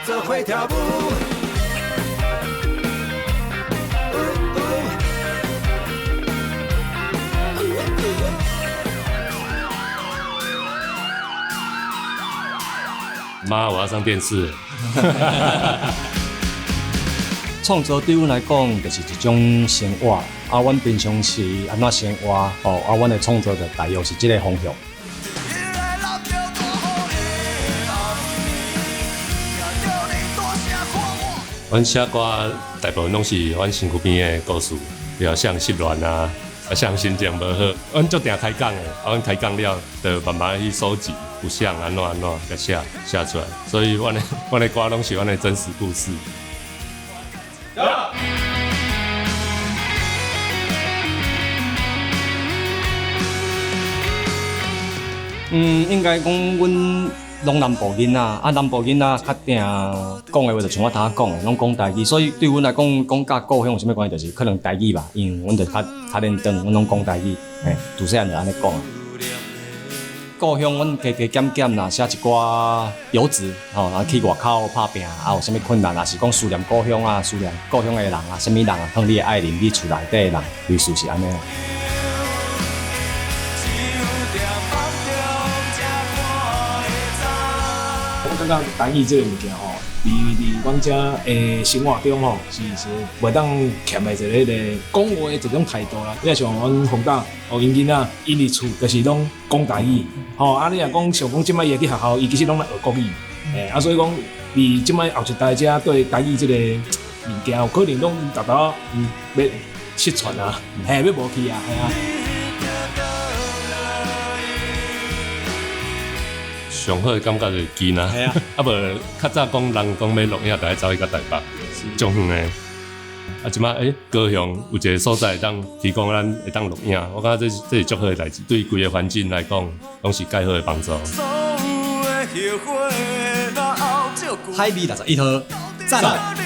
做伙跳舞。妈，我要上电视。创作对阮来讲，就是一种生活。阮平常是安怎生活？阮的创作就大约是这个方向。阮写歌大部分拢是阮身躯边的故事，比如像失恋啊，像心情无好，阮足定开讲的，阮开讲了，就慢慢去收集，有像安怎，甲写出来。所以阮的歌拢是阮的真实故事。应该讲阮拢南部囡仔，南部囡仔较定讲的话，就像我头讲的，拢讲台语，所以对阮来讲，讲甲故乡有啥物关系，就是可能台语吧，因为阮就较认真，阮拢讲台语，自细汉就安尼讲。故乡阮加减减啦，写一寡游子，去外口打拼，有啥物困难，也是讲思念故乡啊，思念故乡的人啊，啥物人啊，向你的爱人，你厝内底的人，类似是安尼。我感觉台语这个物件吼，伫阮遮诶生活中吼，是袂当欠的一个讲话的一种态度啦。你像阮洪大因囡仔，因伫厝就是拢讲台语，吼你若讲像讲即摆伊伫学校，伊其实拢在学国语，所以讲伫即摆后一代遮对台语这个物件，有可能拢达到要失传啊，要无去啊，啊。上好的感觉就是见啊，无较早讲人讲要录影，就爱走去到台北，种远的。即摆高雄有一个所在会当提供咱会当录影，我感觉这是足好的代志，对规个环境来讲，拢是介好的帮助。海味61号，赞！